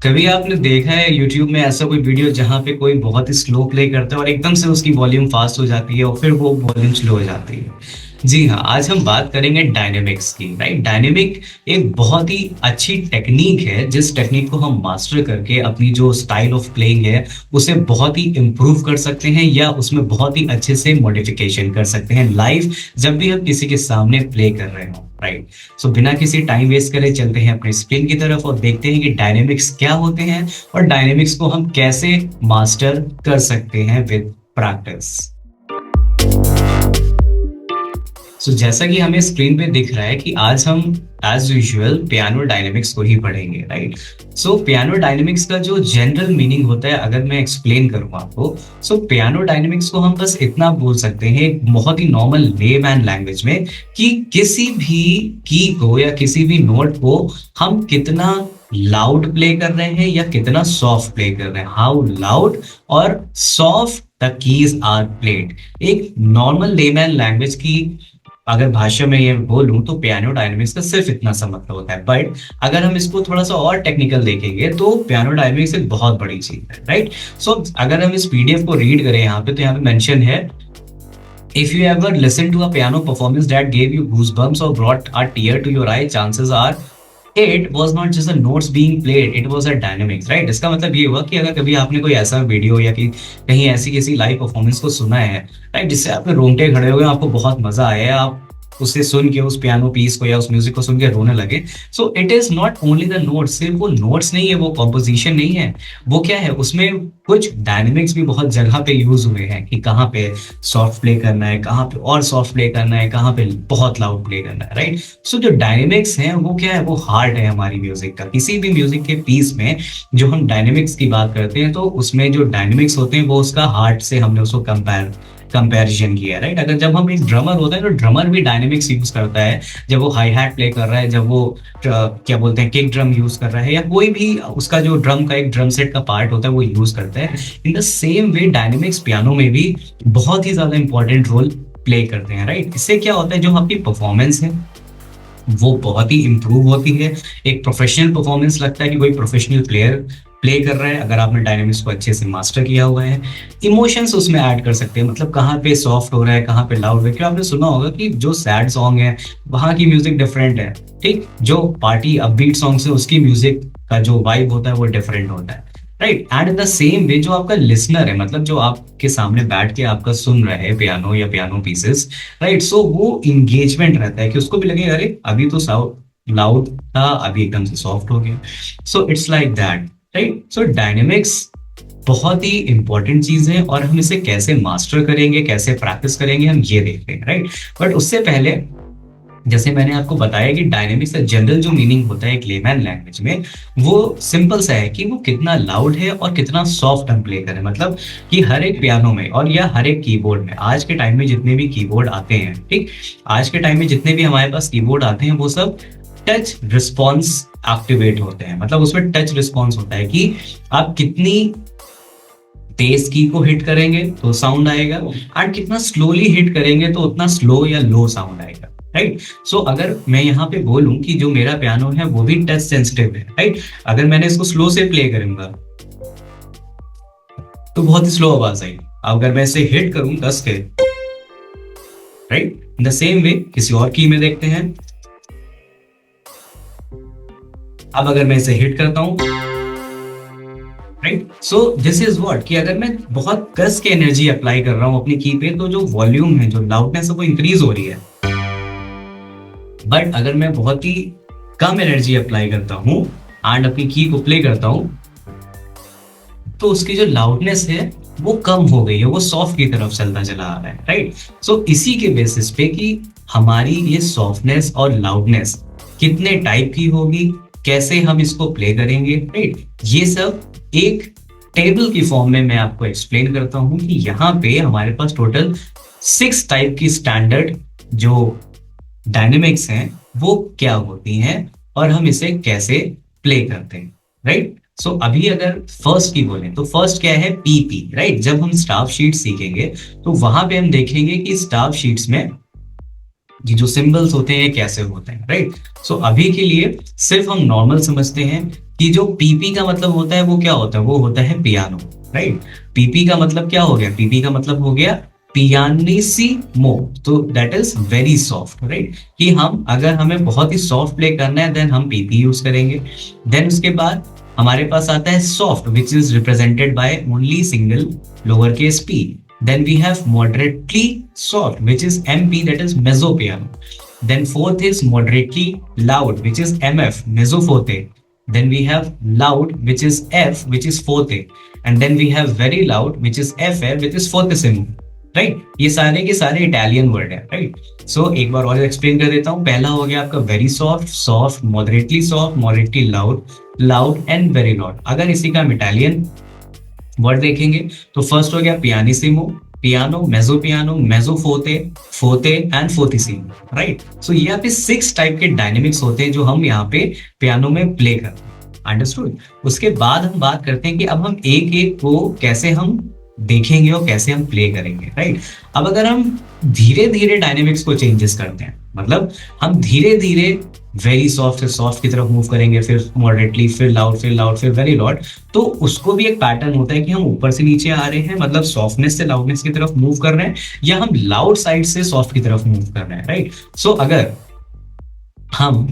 कभी आपने देखा है यूट्यूब में ऐसा कोई वीडियो जहां पे कोई बहुत ही स्लो प्ले करता है और एकदम से उसकी वॉल्यूम फास्ट हो जाती है और फिर वो वॉल्यूम स्लो हो जाती है। जी हाँ, आज हम बात करेंगे डायनेमिक्स की। राइट, डायनेमिक एक बहुत ही अच्छी टेक्निक है जिस टेक्निक को हम मास्टर करके अपनी जो स्टाइल ऑफ प्लेइंग है उसे बहुत ही इम्प्रूव कर सकते हैं या उसमें बहुत ही अच्छे से मॉडिफिकेशन कर सकते हैं लाइव जब भी हम किसी के सामने प्ले कर रहे हो। राइट, सो बिना किसी टाइम वेस्ट करे चलते हैं अपने स्क्रीन की तरफ और देखते हैं कि डायनेमिक्स क्या होते हैं और डायनेमिक्स को हम कैसे मास्टर कर सकते हैं विद प्रैक्टिस। जैसा कि हमें स्क्रीन पे दिख रहा है कि आज हम एज यूजुअल पियानो डायनेमिक्स को ही पढ़ेंगे। राइट, सो पियानो डायनेमिक्स का जो जनरल मीनिंग होता है अगर मैं एक्सप्लेन करूँ आपको, सो पियानो डायनेमिक्स को हम बस इतना बोल सकते हैं एक बहुत ही नॉर्मल लेमैन लैंग्वेज में कि किसी भी की को या किसी भी नोट को हम कितना लाउड प्ले कर रहे हैं या कितना सॉफ्ट प्ले कर रहे हैं, हाउ लाउड और soft the keys are played. एक नॉर्मल लेमैन लैंग्वेज की अगर भाषा में ये बोलूं तो पियानो डायनेमिक्स का सिर्फ इतना सा मतलब होता है, बट अगर हम इसको थोड़ा सा और टेक्निकल देखेंगे तो पियानो डायनेमिक्स एक बहुत बड़ी चीज है। राइट, सो अगर हम इस पीडीएफ को रीड करें यहाँ पे तो यहाँ पे मेंशन है, if you ever listen to a piano performance that gave you goosebumps or brought a tear to your eye, chances are it was not just the notes being played, it was a dynamics। Right, इसका मतलब ये हुआ कि अगर कभी आपने कोई ऐसा वीडियो या कि कहीं ऐसी किसी लाइव परफॉर्मेंस को सुना है, राइट, जिससे आपके रोंगटे खड़े हो गए, आपको बहुत मजा आया, आप उसे सुन के उस पियानो पीस को या उस म्यूजिक को सुन के रोने लगे, so it is not only the notes. सिर्फ वो नोट्स नहीं है, वो कॉम्पोजिशन नहीं है, वो क्या है, उसमें कुछ डायनेमिक्स भी बहुत जगह पे यूज हुए हैं कि कहाँ पे सॉफ्ट प्ले करना है, कहाँ पे और सॉफ्ट प्ले करना है, कहाँ पे बहुत लाउड प्ले करना है। राइट, सो जो डायनेमिक्स है वो क्या है, वो हार्ट है हमारी म्यूजिक का। किसी भी म्यूजिक के पीस में जो हम डायनेमिक्स की बात करते हैं तो उसमें जो डायनेमिक्स होते हैं वो उसका हार्ट से हमने उसको कंपैरिजन किया। राइट, अगर जब हम एक ड्रमर होता है तो ड्रमर भी डायनेमिक्स यूज करता है, जब वो हाई हैट प्ले कर रहा है, जब वो क्या बोलते हैं किक ड्रम यूज कर रहा है, या कोई भी उसका जो ड्रम का एक ड्रम सेट का पार्ट होता है वो यूज करता है। In the same way dynamics piano में भी बहुत ही ज्यादा इंपॉर्टेंट रोल प्ले करते हैं। राइट, इससे क्या होता है, जो आपकी परफॉर्मेंस है वो बहुत ही इंप्रूव होती है, एक प्रोफेशनल परफॉर्मेंस लगता है कि कोई प्रोफेशनल प्लेयर प्ले कर रहा है अगर आपने डायनेमिक्स को अच्छे से मास्टर किया हुआ है। इमोशंस उसमें ऐड कर सकते हैं, मतलब कहाँ पे सॉफ्ट हो रहा है, कहाँ पे लाउड है। क्योंकि आपने सुना होगा कि जो सैड सॉन्ग है वहाँ की म्यूजिक डिफरेंट है, ठीक, जो पार्टी अपबीट सॉन्ग्स है उसकी म्यूजिक का जो वाइब होता है वो डिफरेंट होता है। Right, and in the same way जो आपका लिसनर है, मतलब जो आपके सामने बैठ के आपका सुन रहा है पियानो या पियानो पीसेस, राइट, सो वो इंगेजमेंट रहता है कि उसको भी लगे अरे अभी तो लाउड था, अभी एकदम से सॉफ्ट हो गया। So it's like that. Right, so dynamics बहुत ही इंपॉर्टेंट चीज है और हम इसे कैसे मास्टर करेंगे, कैसे प्रैक्टिस करेंगे, हम ये देखते हैं। राइट, बट उससे पहले जैसे मैंने आपको बताया कि डायनेमिक्स का जनरल जो मीनिंग होता है एक लेमैन लैंग्वेज में, वो सिंपल सा है कि वो कितना लाउड है और कितना सॉफ्ट हम प्ले करें। मतलब कि हर एक पियानो में और या हर एक कीबोर्ड में, आज के टाइम में जितने भी कीबोर्ड आते हैं, ठीक, आज के टाइम में जितने भी हमारे पास कीबोर्ड आते हैं वो सब टच रिस्पॉन्स एक्टिवेट होते हैं। मतलब उसमें टच रिस्पॉन्स होता है कि आप कितनी तेज की को हिट करेंगे तो साउंड आएगा, और कितना स्लोली हिट करेंगे तो उतना स्लो या लो साउंड आएगा। राइट, सो अगर मैं यहाँ पे बोलूं कि जो मेरा पियानो है वो भी टच सेंसिटिव है, राइट, अगर मैंने इसको स्लो से प्ले करूंगा तो बहुत ही स्लो आवाज आएगी। अगर मैं इसे हिट करूं 10 के, right, in the same way किसी और की में देखते हैं। अब अगर मैं इसे हिट करता हूं, right, so this is what, कि अगर मैं बहुत कस के एनर्जी अप्लाई कर रहा हूं अपनी की पे तो जो वॉल्यूम है, जो लाउडनेस है वो इंक्रीज हो रही है। बट अगर मैं बहुत ही कम एनर्जी अप्लाई करता हूं एंड अपनी की को प्ले करता हूं तो उसकी जो लाउडनेस है वो कम हो गई है, वो सॉफ्ट की तरफ चलता चला आ रहा है। राइट, सो इसी के बेसिस पे कि हमारी ये सॉफ्टनेस और लाउडनेस कितने टाइप की होगी, कैसे हम इसको प्ले करेंगे, राइट, ये सब एक टेबल की फॉर्म में मैं आपको एक्सप्लेन करता हूं कि यहाँ पे हमारे पास टोटल 6 टाइप की स्टैंडर्ड जो डायनेमिक्स हैं वो क्या होती हैं और हम इसे कैसे प्ले करते हैं। राइट, सो अभी अगर फर्स्ट की बोलें तो फर्स्ट क्या है, पीपी। राइट, जब हम स्टाफ शीट सीखेंगे तो वहां पे हम देखेंगे कि स्टाफ शीट्स में ये जो सिंबल्स होते हैं कैसे होते हैं। राइट, सो अभी के लिए सिर्फ हम नॉर्मल समझते हैं कि जो पीपी का मतलब होता है वो क्या होता है, वो होता है पियानो, राइट। पीपी का मतलब क्या हो गया, पीपी का मतलब हो गया पियानिसिमो। तो that is very soft, right. कि हम अगर हमें बहुत ही सॉफ्ट प्ले करना है देन हम पीपी यूज करेंगे। देन उसके बाद हमारे पास आता है soft which is represented by only single lower case P. Then we have moderately soft which is M P, that is mezzo piano. Then fourth is moderately loud, which is MF, mezzo forte. Then we have loud, which is F, which is forte. And then we have very loud, which is FF, which is fortissimo. Right, ये सारे के सारे Italian word है, right. सो एक बार और explain कर देता हूँ। पहला हो गया आपका very soft, soft, moderately soft, moderately loud, loud and very loud. अगर इसी का हम इटालियन वर्ड देखेंगे तो फर्स्ट हो गया pianissimo, piano, mezzo piano, mezzo forte, forte and fortissimo, right. So ये यहाँ पे 6 टाइप के डायनेमिक्स होते हैं जो हम यहाँ पे पियानो में प्ले करते हैं। अंडरस्टूड। उसके बाद हम बात करते हैं कि अब हम एक एक को कैसे हम देखेंगे और कैसे हम प्ले करेंगे, राइट। अब अगर हम धीरे धीरे डायनेमिक्स को चेंजेस करते हैं, मतलब हम धीरे धीरे वेरी सॉफ्ट से सॉफ्ट की तरफ मूव करेंगे, फिर मॉडरेटली, फिर लाउड, फिर लाउड, फिर वेरी लाउड, तो उसको भी एक पैटर्न होता है कि हम ऊपर से नीचे आ रहे हैं, मतलब सॉफ्टनेस से लाउडनेस की तरफ मूव कर रहे हैं, या हम लाउड साइड से सॉफ्ट की तरफ मूव कर रहे हैं, राइट। सो अगर हम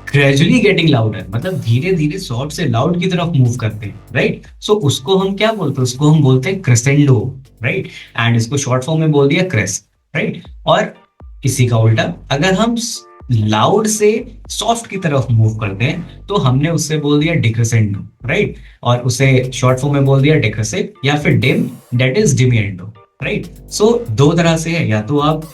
ग्रेजुअली गेटिंग लाउडर, मतलब धीरे धीरे सॉफ्ट से लाउड की तरफ मूव करते हैं, राइट। सो उसको हम क्या बोलते हैं, उसको हम बोलते हैं क्रेसेंडो, राइट। एंड इसको शॉर्ट फॉर्म में बोल दिया क्रेस, राइट। और इसी का उल्टा अगर हम लाउड से सॉफ्ट की तरफ मूव करते हैं तो हमने उससे बोल दिया डिक्रेसेंडो, राइट। और उसे शॉर्ट फॉर्म में बोल दिया डिक्रेसेट या फिर डिम, दैट इज डिमिएंडो, राइट। सो दो तरह से है, या तो आप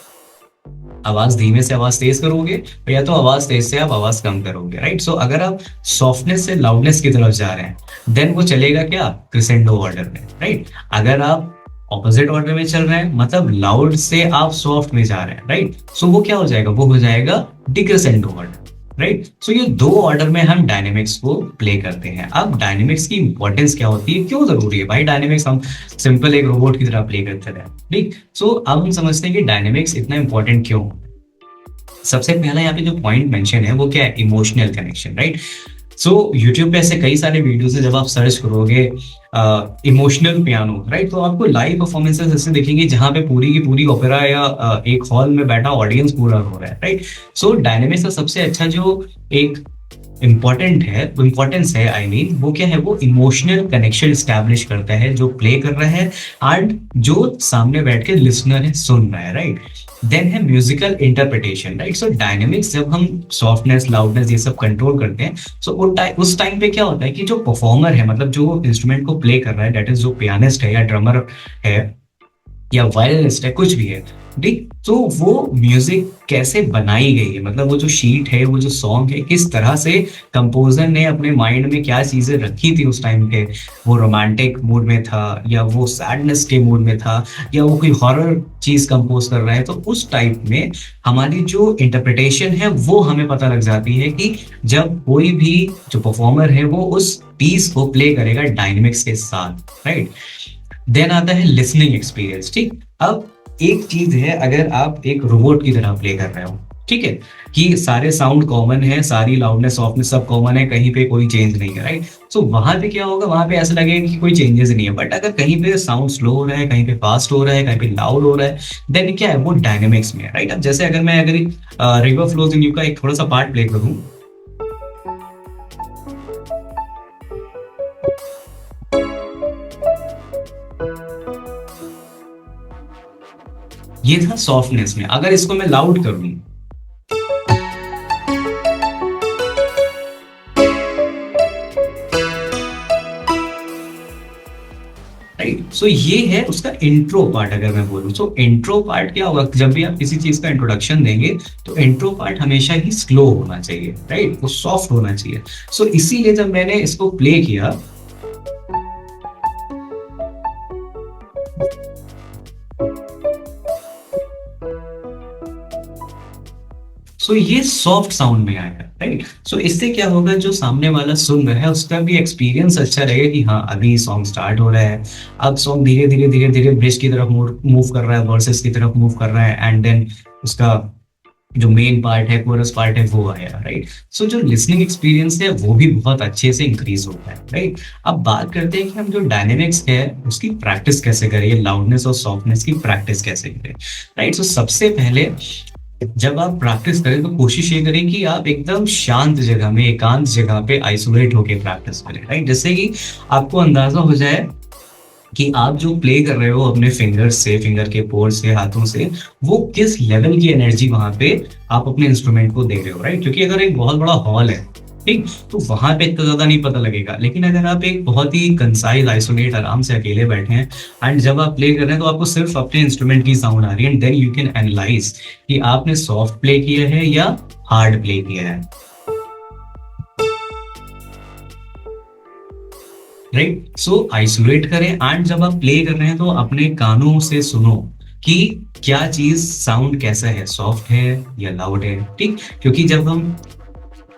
आवाज धीमे से आवाज तेज करोगे, या तो आवाज तेज से आप आवाज कम करोगे, राइट। सो अगर आप सॉफ्टनेस से लाउडनेस की तरफ जा रहे हैं देन वो चलेगा क्या, क्रिसेंडो ऑर्डर में, राइट। अगर आप ऑपोजिट ऑर्डर में चल रहे हैं, मतलब लाउड से आप सॉफ्ट में जा रहे हैं, राइट। सो वो क्या हो जाएगा, वो हो जाएगा डिक्रिसेंडो ऑर्डर, राइट। सो ये दो ऑर्डर में हम डायनेमिक्स को प्ले करते हैं। अब डायनेमिक्स की इंपॉर्टेंस क्या होती है, क्यों जरूरी है भाई डायनेमिक्स, हम सिंपल एक रोबोट की तरह प्ले करते रहे, ठीक। सो अब हम समझते हैं कि डायनेमिक्स इतना इंपॉर्टेंट क्यों। सबसे पहला यहाँ पे जो पॉइंट मेंशन है वो क्या है, emotional connection, right. So YouTube पे ऐसे कई सारे वीडियोस है, जब आप सर्च करोगे इमोशनल पियानो, राइट, तो आपको लाइव परफॉर्मेंसेस ऐसे दिखेंगे जहां पे पूरी की पूरी ओपेरा या एक हॉल में बैठा ऑडियंस पूरा हो रहा है, राइट। सो डायनेमिक्स का सबसे अच्छा जो एक इम्पोर्टेंस है, आई मीन वो क्या है, वो इमोशनल कनेक्शन स्टैब्लिश करता है जो प्ले कर रहा है एंड जो सामने बैठ के लिसनर है सुन रहा है, राइट। देन है म्यूजिकल इंटरप्रिटेशन, राइट। सो डायनेमिक्स जब हम सॉफ्टनेस, लाउडनेस ये सब कंट्रोल करते हैं, सो उस टाइम पे क्या होता है कि जो परफॉर्मर है, मतलब जो इंस्ट्रूमेंट को प्ले कर रहा है, दैट इज जो पियानिस्ट है या ड्रमर है या वायलिनिस्ट है, कुछ भी है, ठीक। तो वो म्यूजिक कैसे बनाई गई है, मतलब वो जो शीट है, वो जो सॉन्ग है, किस तरह से कंपोजर ने अपने माइंड में क्या चीजें रखी थी उस टाइम पे, वो रोमांटिक मूड में था या वो सैडनेस के मूड में था या वो कोई हॉरर चीज कंपोज कर रहा है, तो उस टाइप में हमारी जो इंटरप्रिटेशन है वो हमें पता लग जाती है कि जब कोई भी जो परफॉर्मर है वो उस पीस को प्ले करेगा डायनेमिक्स के साथ, राइट। देन आता है लिसनिंग एक्सपीरियंस, ठीक। अब एक चीज है, अगर आप एक रोबोट की तरह प्ले कर रहे हो, ठीक है, कि सारे साउंड कॉमन है, सारी लाउडनेस सॉफ्टनेस सब कॉमन है, कहीं पे कोई चेंज नहीं है, राइट। सो वहां पे क्या होगा, वहां पे ऐसा लगेगा कि कोई चेंजेस नहीं है। बट अगर कहीं पे साउंड स्लो हो रहा है, कहीं पे फास्ट हो रहा है, कहीं पे लाउड हो रहा है, देन क्या है, वो डायनेमिक्स में है, राइट। अब जैसे अगर मैं रिवर फ्लोज इन यू का एक थोड़ा सा पार्ट प्ले करूं, ये था सॉफ्टनेस में। अगर इसको मैं लाउड करूं, राइट। सो ये है उसका इंट्रो पार्ट। अगर मैं बोलूं तो इंट्रो पार्ट क्या होगा, जब भी आप किसी चीज का इंट्रोडक्शन देंगे तो इंट्रो पार्ट हमेशा ही स्लो होना चाहिए, राइट, वो सॉफ्ट होना चाहिए। सो इसीलिए जब मैंने इसको प्ले किया, सो ये सॉफ्ट साउंड में आएगा, राइट। सो इससे क्या होगा, जो सामने वाला सुन रहा है उसका भी एक्सपीरियंस अच्छा रहेगा कि हाँ अभी सॉन्ग स्टार्ट हो रहा है, अब सॉन्ग धीरे धीरे ब्रिज की तरफ मूव कर रहा है, वर्सेस की तरफ मूव कर रहा है, एंड देन उसका जो मेन पार्ट है, कोरस पार्ट है, वो आया, राइट। सो जो लिसनिंग एक्सपीरियंस है वो भी बहुत अच्छे से इंक्रीज होता है, राइट। अब बात करते हैं कि हम जो डायनेमिक्स है उसकी प्रैक्टिस कैसे करें, लाउडनेस और सॉफ्टनेस की प्रैक्टिस कैसे करें, राइट। सो सबसे पहले जब आप प्रैक्टिस करें तो कोशिश ये करें कि आप एकदम शांत जगह में, एकांत जगह पे आइसोलेट होकर प्रैक्टिस करें, राइट। जैसे कि आपको अंदाजा हो जाए कि आप जो प्ले कर रहे हो अपने फिंगर से, फिंगर के पोर से, हाथों से, वो किस लेवल की एनर्जी वहां पे आप अपने इंस्ट्रूमेंट को दे रहे हो, राइट। क्योंकि अगर एक बहुत बड़ा हॉल है, ठीक, तो वहां पे इतना ज्यादा नहीं पता लगेगा। लेकिन अगर आप एक बहुत ही कंसाइज, आइसोलेट, आराम से अकेले बैठे हैं एंड जब आप प्ले कर रहे हैं तो आपको सिर्फ अपने इंस्ट्रूमेंट की साउंड आ रही है, and then you can analyse कि आपने सॉफ्ट प्ले किया है या हार्ड प्ले किया है, राइट। सो आइसोलेट करें एंड जब आप प्ले कर रहे हैं तो अपने कानों से सुनो कि क्या चीज, साउंड कैसा है, सॉफ्ट है या लाउड है, ठीक। क्योंकि जब हम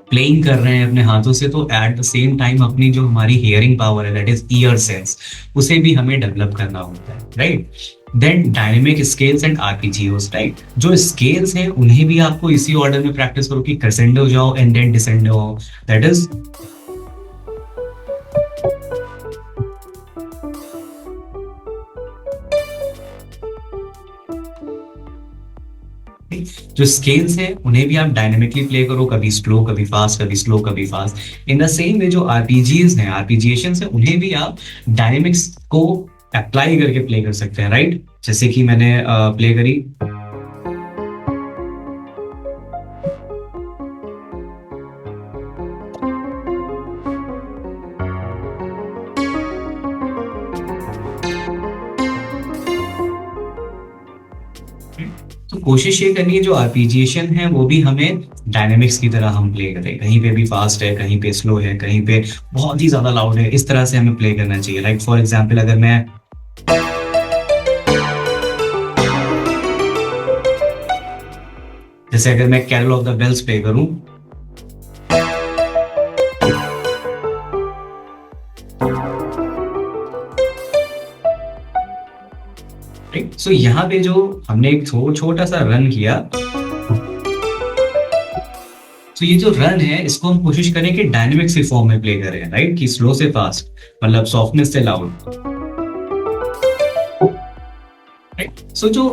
प्लेइंग कर रहे हैं अपने हाथों से तो एट द सेम टाइम अपनी जो हमारी हियरिंग पावर है, दैट इज ईयर सेंस, उसे भी हमें डेवलप करना होता है, right. Then dynamic scales and arpeggios, right. जो स्केल्स हैं उन्हें भी आपको इसी ऑर्डर में प्रैक्टिस करो कि क्रेसेंडो जाओ एंड देन डिसेंडो आओ, दैट इज, जो स्केल्स है उन्हें भी आप डायनेमिकली प्ले करो, कभी स्लो कभी फास्ट, कभी स्लो कभी fast. In the same way जो आरपीजीज हैं, आरपीजीएशन है, उन्हें भी आप डायनेमिक्स को अप्लाई करके प्ले कर सकते हैं, राइट। जैसे कि मैंने प्ले करी, तो कोशिश ये करनी है जो आरपीजिएशन है वो भी हमें डायनेमिक्स की तरह हम प्ले करें। कहीं पे भी फास्ट है, कहीं पे स्लो है, कहीं पे बहुत ही ज्यादा लाउड है, इस तरह से हमें प्ले करना चाहिए। लाइक फॉर एग्जाम्पल अगर मैं, जैसे अगर मैं carol of the bells play करूं, राइट। सो यहाँ पे जो हमने एक छोटा सा रन किया, तो ये जो रन है इसको हम कोशिश करें कि डायनेमिक्स की फॉर्म में प्ले करें, राइट। कि स्लो से फास्ट, मतलब सॉफ्टनेस से लाउड, राइट। सो जो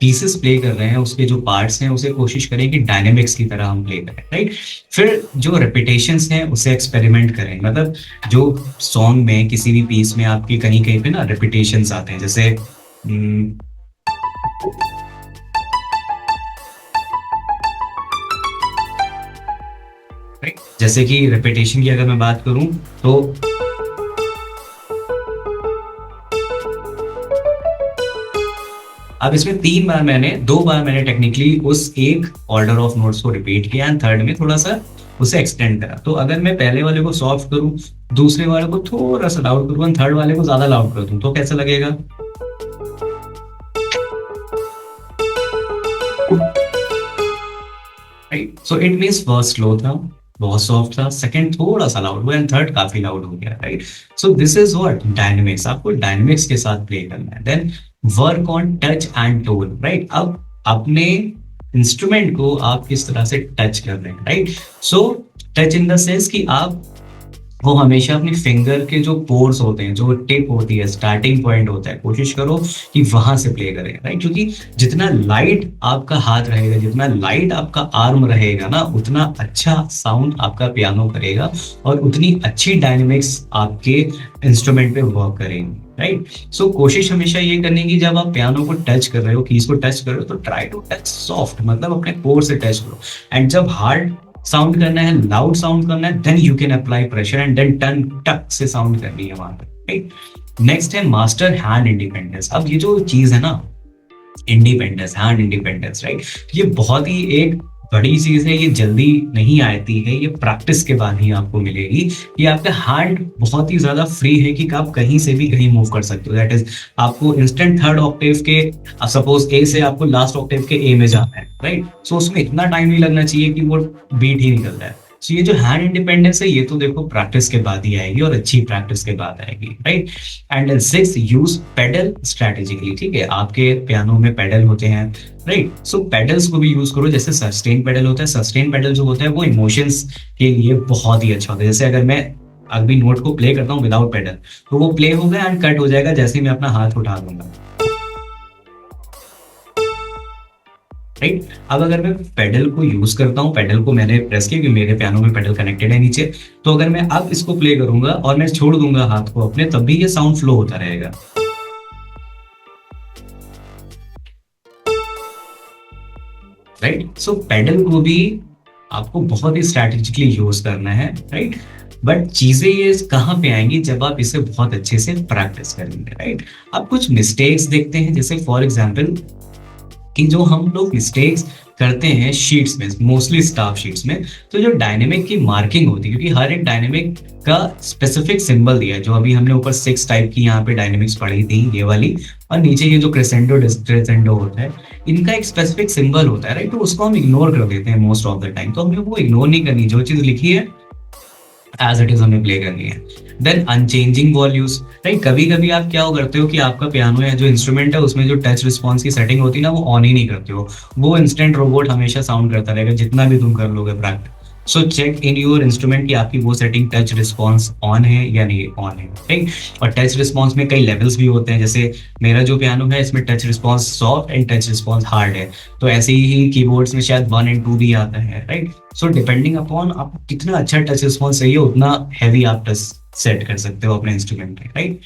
पीसेस प्ले कर रहे हैं उसके जो पार्ट्स हैं उसे कोशिश करें कि डायनेमिक्स की तरह हम प्ले करें, राइट। फिर जो रेपिटेशंस हैं उसे एक्सपेरिमेंट करें, मतलब जो सॉन्ग में किसी भी पीस में आपकी कहीं कहीं पे ना रेपिटेशंस आते हैं, जैसे राइट, जैसे कि रेपिटेशन की अगर मैं बात करूं तो अब इसमें 3 बार मैंने, 2 बार मैंने टेक्निकली उस एक ऑर्डर ऑफ नोट्स को रिपीट किया एंड थर्ड में थोड़ा सा उसे एक्सटेंड करा। तो अगर मैं पहले वाले को सॉफ्ट करूं, दूसरे वाले को थोड़ा सा लाउड करूं एंड थर्ड वाले को ज्यादा लाउड कर दूं तो कैसा लगेगा, right. So it means first slow था, बहुत सॉफ्ट था, सेकंड थोड़ा सा लाउड हुआ एंड थर्ड काफी लाउड हो गया, right. So this is what dynamics, आपको डायनेमिक्स के साथ प्ले करना है। Then work on touch and tone, right. अब अपने इंस्ट्रूमेंट को आप किस तरह से टच कर रहे हैं, right. So touch in the sense कि आप वो हमेशा अपनी फिंगर के जो पोर्स होते हैं, जो टिप होती है, स्टार्टिंग पॉइंट होता है, कोशिश करो कि वहां से प्ले करें, राइट। क्योंकि जितना लाइट आपका हाथ रहेगा, जितना लाइट आपका आर्म रहेगा ना, उतना अच्छा साउंड आपका पियानो करेगा और उतनी अच्छी डायनेमिक्स आपके इंस्ट्रूमेंट पे वर्क करेंगे, राइट। सो कोशिश हमेशा ये करनी कि जब आप पियानो को टच कर रहे हो, कीज को टच कर रहे हो, तो ट्राई टू टच सॉफ्ट, मतलब अपने कोर से टच करो। एंड जब हार्ड साउंड करना है, लाउड साउंड करना है, then you can apply pressure and then टन टक से साउंड करनी है वहां पे, राइट। नेक्स्ट है मास्टर हैंड इंडिपेंडेंस। अब ये जो चीज है ना, इंडिपेंडेंस, हैंड इंडिपेंडेंस, राइट, ये बहुत ही एक बड़ी चीज है। ये जल्दी नहीं आती है, ये प्रैक्टिस के बाद ही आपको मिलेगी। ये आपका हैंड बहुत ही ज्यादा फ्री है कि आप कहीं से भी कहीं मूव कर सकते हो। दैट इज, आपको इंस्टेंट थर्ड ऑक्टेव के, सपोज ए से आपको लास्ट ऑक्टेव के ए में जाना है, राइट। सो उसमें इतना टाइम नहीं लगना चाहिए कि वो बीट ही निकल जाए। सो ये जो हैंड इंडिपेंडेंस है ये तो देखो प्रैक्टिस के बाद ही आएगी और अच्छी प्रैक्टिस के बाद आएगी, right. And six, use pedal strategically, ठीक है, आपके पियानो में पेडल होते हैं, राइट। सो पेडल्स को भी यूज करो, जैसे सस्टेन पेडल होता है, सस्टेन पेडल जो होता है वो इमोशंस के लिए बहुत ही अच्छा होता है। जैसे अगर मैं अभी नोट को प्ले करता हूँ विदाउट पेडल, तो वो प्ले होगा एंड कट हो जाएगा जैसे ही मैं अपना हाथ उठा दूंगा, राइट। अब अगर मैं पेडल को यूज करता हूँ, पेडल को मैंने प्रेस किया क्योंकि मेरे पियानो में पेडल कनेक्टेड है नीचे, तो अगर मैं अब इसको प्ले करूंगा और मैं छोड़ दूंगा हाथ को अपने, तब भी ये साउंड फ्लो होता रहेगा, राइट। सो पेडल को भी आपको बहुत ही स्ट्रैटेजिकली यूज करना है, राइट। बट चीजें ये कहाँ पे आएंगी, जब आप इसे बहुत अच्छे से प्रैक्टिस करेंगे, राइट। अब कुछ मिस्टेक्स देखते हैं, जैसे फॉर एग्जाम्पल कि जो हम लोग मिस्टेक्स करते हैं शीट्स में, मोस्टली स्टाफ शीट्स में, तो जो डायनेमिक की मार्किंग होती है, क्योंकि हर एक डायनेमिक का स्पेसिफिक सिंबल दिया है, जो अभी हमने ऊपर 6 टाइप की यहाँ पे डायनेमिक्स पढ़ी थी ये वाली, और नीचे ये जो क्रेसेंडो डिस्क्रेसेंडो होता है, इनका एक स्पेसिफिक सिंबल होता है, राइट। तो उसको हम इग्नोर कर देते हैं मोस्ट ऑफ द टाइम, तो हमें वो इग्नोर नहीं करनी, जो चीज लिखी है एज इट इज हमें प्ले करनी है। Then unchanging values, right. कभी कभी आप क्या करते हो कि आपका पियानो या जो इंस्ट्रूमेंट है उसमें जो टच रिस्पॉन्स की सेटिंग होती है ना, वो ऑन ही नहीं करते हो, वो इंस्टेंट रोबोट हमेशा साउंड करता रहेगा जितना भी तुम कर लोगे practice. So check in your instrument कि आपकी वो सेटिंग टच रिस्पॉन्स ऑन है या नहीं ऑन है, राइट। और टच रिस्पॉन्स में कई लेवल्स भी होते हैं, जैसे मेरा जो पियानो है इसमें touch response soft and touch response hard है, तो ऐसे ही कीबोर्ड्स में शायद 1 और 2 भी आता है, राइट। सो डिपेंडिंग अपॉन आप कितना अच्छा टच रिस्पॉन्स चाहिए उतना हैवी आप टच सेट कर सकते हो अपने इंस्ट्रूमेंट में, राइट।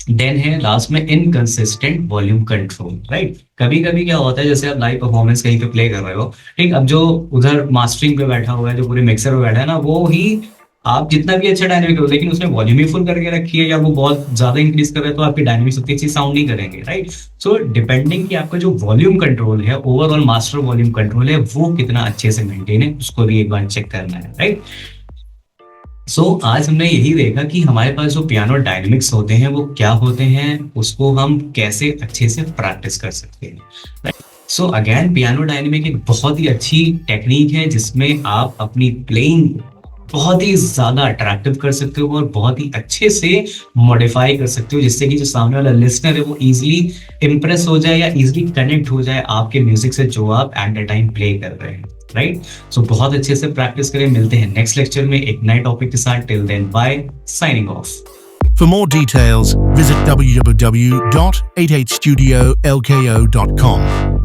देन है लास्ट में इनकंसिस्टेंट वॉल्यूम कंट्रोल, राइट। कभी कभी क्या होता है, जैसे आप लाइव परफॉर्मेंस कहीं पे प्ले कर रहे हो, ठीक, अब जो उधर मास्टरिंग पे बैठा हुआ है, जो पूरे मिक्सर पे बैठा है ना, वो ही आप जितना भी अच्छा डायनेमिक हो, लेकिन उसने वॉल्यूम ही फुल करके रखी है या वो बहुत ज्यादा इंक्रीज कर रहा है, तो आपकी डायनेमिक्स उतनी अच्छी साउंड नहीं करेंगे, राइट। सो डिपेंडिंग कि आपका जो वॉल्यूम कंट्रोल है, ओवरऑल मास्टर वॉल्यूम कंट्रोल है, वो कितना अच्छे से मेंटेन है, उसको भी एक बार चेक करना है, राइट। आज हमने यही देखा कि हमारे पास जो पियानो डायनेमिक्स होते हैं वो क्या होते हैं, उसको हम कैसे अच्छे से प्रैक्टिस कर सकते हैं। अगेन पियानो डायनेमिक एक बहुत ही अच्छी टेक्निक है जिसमें आप अपनी प्लेइंग बहुत ही ज्यादा अट्रैक्टिव कर सकते हो और बहुत ही अच्छे से मॉडिफाई कर सकते हो, जिससे कि जो सामने वाला लिसनर है वो इजीली इंप्रेस हो जाए या इजीली कनेक्ट हो जाए आपके म्यूजिक से जो आप एट द टाइम प्ले कर रहे हैं, राइट। बहुत अच्छे से प्रैक्टिस करें। मिलते हैं नेक्स्ट लेक्चर में एक नए टॉपिक के साथ। Till then bye, signing off. For more details, visit www.8hstudiolko.com.